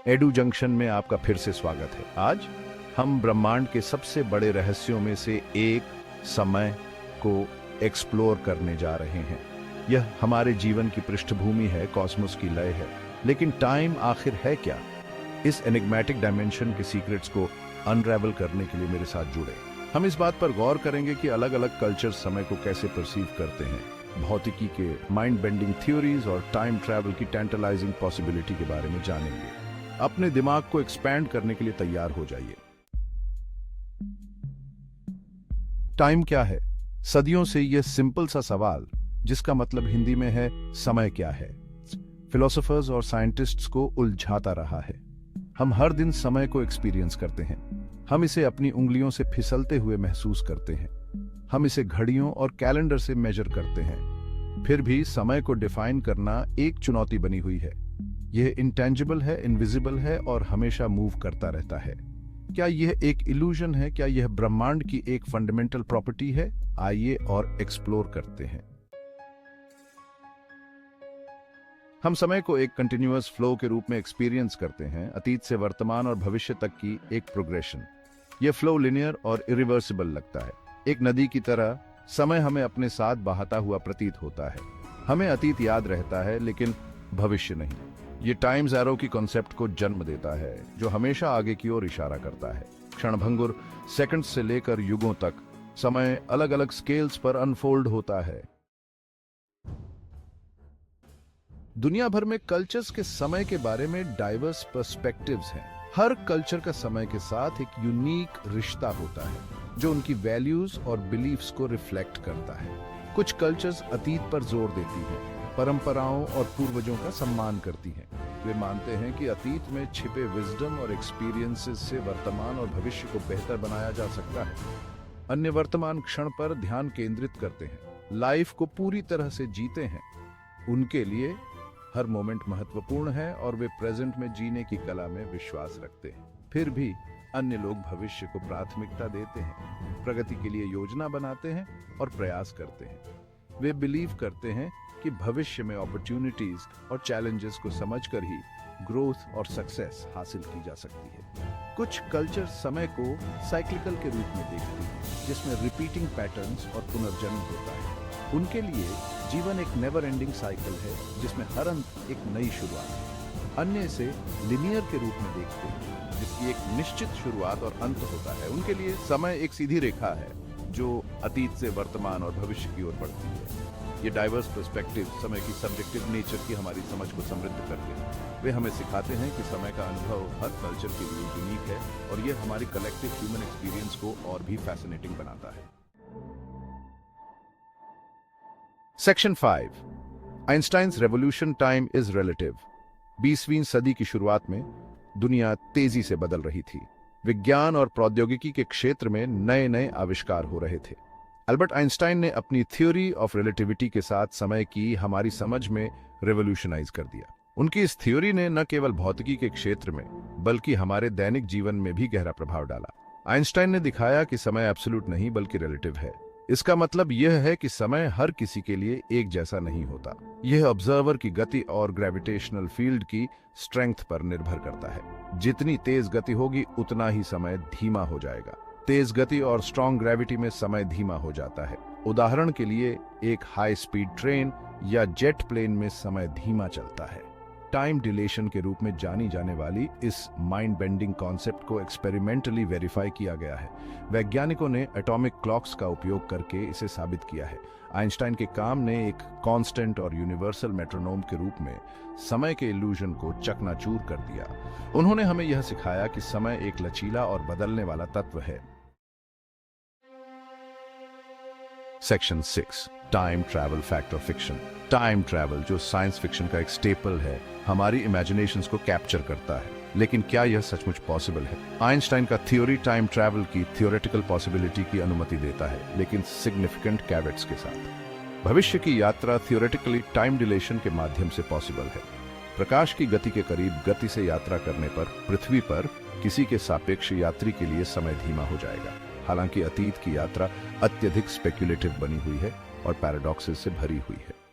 Edu junction में आपका फिर से स्वागत है। आज हम ब्रह्मांड के सबसे बड़े रहस्यों में से एक समय को एक्सप्लोर करने जा रहे हैं। यह हमारे जीवन की पृष्ठभूमि है, कॉस्मोस की लय है, लेकिन टाइम आखिर है क्या? इस एनिग्मेटिक डायमेंशन के सीक्रेट्स को अनरेवल करने के लिए मेरे साथ जुड़े। हम इस बात पर गौर करेंगे कि अलग अलग कल्चर समय को कैसे परसीव करते हैं, भौतिकी के माइंड बेंडिंग थ्योरीज और टाइम ट्रैवल की टेंटलाइजिंग पॉसिबिलिटी के बारे में जानेंगे। अपने दिमाग को एक्सपैंड करने के लिए तैयार हो जाइए। टाइम क्या है? सदियों से यह सिंपल सा सवाल, जिसका मतलब हिंदी में है समय क्या है, फिलोसोफर्स और साइंटिस्ट्स को उलझाता रहा है। हम हर दिन समय को एक्सपीरियंस करते हैं। हम इसे अपनी उंगलियों से फिसलते हुए महसूस करते हैं। हम इसे घड़ियों और कैलेंडर से मेजर करते हैं। फिर भी समय को डिफाइन करना एक चुनौती बनी हुई है। यह इंटेंजिबल है, इनविजिबल है और हमेशा मूव करता रहता है। क्या यह एक इल्यूजन है? क्या यह ब्रह्मांड की एक फंडामेंटल प्रॉपर्टी है? आइए और एक्सप्लोर करते हैं। हम समय को एक कंटिन्यूअस फ्लो के रूप में एक्सपीरियंस करते हैं, अतीत से वर्तमान और भविष्य तक की एक प्रोग्रेशन। यह फ्लो लिनियर और इरिवर्सिबल लगता है। एक नदी की तरह समय हमें अपने साथ बहाता हुआ प्रतीत होता है। हमें अतीत याद रहता है, लेकिन भविष्य नहीं। ये टाइम्स एरो की कॉन्सेप्ट को जन्म देता है, जो हमेशा आगे की ओर इशारा करता है। क्षणभंगुर सेकंड्स से लेकर युगों तक समय अलग अलग स्केल्स पर अनफोल्ड होता है। दुनिया भर में कल्चर्स के समय के बारे में डाइवर्स पर्सपेक्टिव्स हैं। हर कल्चर का समय के साथ एक यूनिक रिश्ता होता है, जो उनकी वैल्यूज और बिलीफ्स को रिफ्लेक्ट करता है। कुछ कल्चर्स अतीत पर जोर देती हैं, परंपराओं और पूर्वजों का सम्मान करती हैं। वे मानते हैं कि अतीत में छिपे विजडम और एक्सपीरियंसेस से वर्तमान और भविष्य को बेहतर बनाया जा सकता है। अन्य वर्तमान क्षण पर ध्यान केंद्रित करते हैं, लाइफ को पूरी तरह से जीते हैं। उनके लिए हर मोमेंट महत्वपूर्ण है और वे प्रेजेंट में जीने की कला में विश्वास रखते हैं। फिर भी अन्य लोग भविष्य को प्राथमिकता देते हैं, प्रगति के लिए योजना बनाते हैं और प्रयास करते हैं। वे बिलीव करते हैं कि भविष्य में अपॉर्चुनिटीज और चैलेंजेस को समझकर ही ग्रोथ और सक्सेस हासिल की जा सकती है। कुछ कल्चर समय को साइक्लिकल के रूप में देखती हैं, जिसमें रिपीटिंग पैटर्न्स और पुनर्जन्म होता है। उनके लिए जीवन एक नेवर एंडिंग साइकिल है, जिसमें हर अंत एक नई शुरुआत है। अन्य इसे लिनियर के रूप में देखते हैं, जिसकी एक निश्चित शुरुआत और अंत होता है। उनके लिए समय एक सीधी रेखा है, जो अतीत से वर्तमान और भविष्य की ओर बढ़ती है। ये डाइवर्स पर्सपेक्टिव समय की सब्जेक्टिव नेचर की हमारी समझ को समृद्ध करते हैं। वे हमें सिखाते हैं कि समय का अनुभव हर कल्चर के लिए यूनिक है, और ये हमारी कलेक्टिव ह्यूमन एक्सपीरियंस को और भी फैसिनेटिंग बनाता है। Section 5, Einstein's revolution time is relative. 20वीं सदी की शुरुआत में दुनिया तेजी से बदल रही थी। विज्ञान और प्रौद्योगिकी के क्षेत्र में नए नए आविष्कार हो रहे थे। अल्बर्ट आइंस्टाइन ने अपनी थ्योरी ऑफ रिलेटिविटी के साथ समय की हमारी समझ में रेवोल्यूशनाइज कर दिया। उनकी इस थ्योरी ने न केवल भौतिकी के क्षेत्र में, बल्कि हमारे दैनिक जीवन में भी गहरा प्रभाव डाला। आइंस्टाइन ने दिखाया कि समय एब्सोल्यूट नहीं बल्कि रिलेटिव है। इसका मतलब यह है कि समय हर किसी के लिए एक जैसा नहीं होता। यह ऑब्जर्वर की गति और ग्रेविटेशनल फील्ड की स्ट्रेंथ पर निर्भर करता है। जितनी तेज गति होगी, उतना ही समय धीमा हो जाएगा। तेज गति और स्ट्रॉन्ग ग्रेविटी में समय धीमा हो जाता है। उदाहरण के लिए, एक हाई स्पीड ट्रेन या जेट प्लेन में समय धीमा चलता है। टाइम डिलेशन के रूप में जानी जाने वाली इस माइंड बेंडिंग कॉन्सेप्ट को एक्सपेरिमेंटली वेरीफाई किया गया है। वैज्ञानिकों ने एटॉमिक क्लॉक्स का उपयोग करके इसे साबित किया है। आइंस्टाइन के काम ने एक कांस्टेंट और यूनिवर्सल मेट्रोनोम के रूप में समय के इल्यूजन को चकनाचूर कर दिया। उन्होंने हमें यह सिखाया कि समय एक लचीला और बदलने वाला तत्व है। सेक्शन 6, टाइम ट्रैवल फैक्ट और फिक्शन। टाइम ट्रैवल, जो साइंस फिक्शन का एक स्टेपल है, हमारी इमेजिनेशंस को कैप्चर करता है। लेकिन क्या यह सचमुच पॉसिबल है? आइंस्टाइन का थ्योरी टाइम ट्रैवल की थियोरेटिकल पॉसिबिलिटी की अनुमति देता है, लेकिन सिग्निफिकेंट कैवेट्स के साथ। भविष्य की यात्रा थियोरेटिकली टाइम डिलेशन के माध्यम से पॉसिबल है। प्रकाश की गति के करीब गति से यात्रा करने पर पृथ्वी पर किसी के सापेक्ष यात्री के लिए समय धीमा हो जाएगा। हालांकि अतीत की यात्रा अत्यधिक स्पेक्युलेटिव बनी हुई है और पैराडॉक्सेस से भरी हुई है।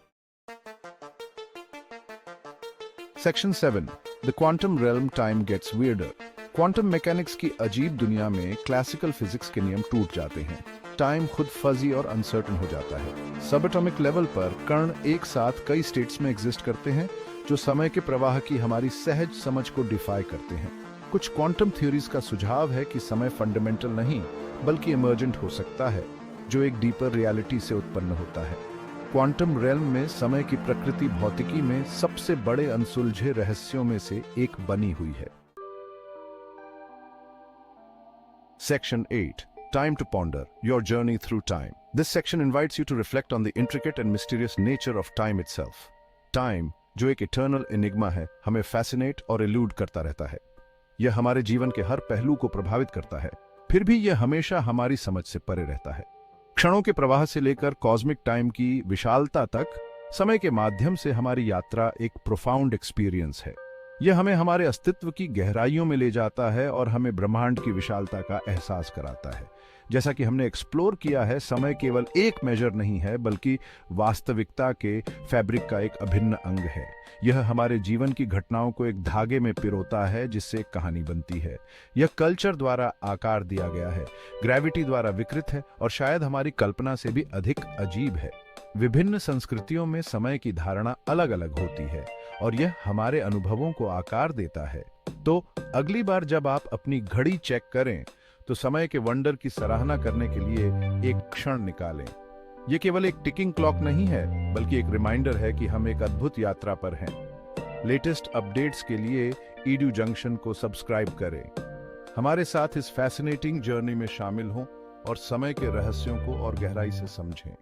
Section 7, The quantum realm time gets weirder. Quantum mechanics की अजीब दुनिया में क्लासिकल फिजिक्स के नियम टूट जाते हैं। टाइम खुद फजी और अनसर्टन हो जाता है। सब एटॉमिक लेवल पर कण एक साथ कई स्टेट्स में एग्जिस्ट करते हैं जो समय के प्रवाह की हमारी सहज समझ को डिफाई करते हैं। कुछ क्वांटम थ्योरीज का सुझाव है कि समय फंडामेंटल नहीं बल्कि इमर्जेंट हो सकता है, जो एक डीपर रियलिटी से उत्पन्न होता है। क्वांटम रेल्म में समय की प्रकृति भौतिकी में सबसे बड़े अनसुलझे रहस्यों में से एक बनी हुई है। Section 8. Time to ponder. Your journey through time. This section invites you to reflect on the intricate and mysterious nature of time itself. Time, जो एक eternal enigma है, हमें fascinate और elude करता रहता है। यह हमारे जीवन के हर पहलू को प्रभावित करता है, फिर भी यह हमेशा हमारी समझ से परे रहता है। क्षणों के प्रवाह से लेकर कॉस्मिक टाइम की विशालता तक, समय के माध्यम से हमारी यात्रा एक प्रोफाउंड एक्सपीरियंस है। यह हमें हमारे अस्तित्व की गहराइयों में ले जाता है और हमें ब्रह्मांड की विशालता का एहसास कराता है। जैसा कि हमने एक्सप्लोर किया है, समय केवल एक मेजर नहीं है बल्कि वास्तविकता के फैब्रिक का एक अभिन्न अंग है। यह हमारे जीवन की घटनाओं को एक धागे में पिरोता है जिससे एक कहानी बनती है। यह कल्चर द्वारा आकार दिया गया है, ग्रेविटी द्वारा विकृत है और शायद हमारी कल्पना से भी अधिक अजीब है। विभिन्न संस्कृतियों में समय की धारणा अलग अलग होती है और यह हमारे अनुभवों को आकार देता है। तो अगली बार जब आप अपनी घड़ी चेक करें तो समय के वंडर की सराहना करने के लिए एक क्षण निकालें। यह केवल एक टिकिंग क्लॉक नहीं है बल्कि एक रिमाइंडर है कि हम एक अद्भुत यात्रा पर हैं। लेटेस्ट अपडेट्स के लिए ईडू जंक्शन को सब्सक्राइब करें। हमारे साथ इस फैसिनेटिंग जर्नी में शामिल हों और समय के रहस्यों को और गहराई से समझें।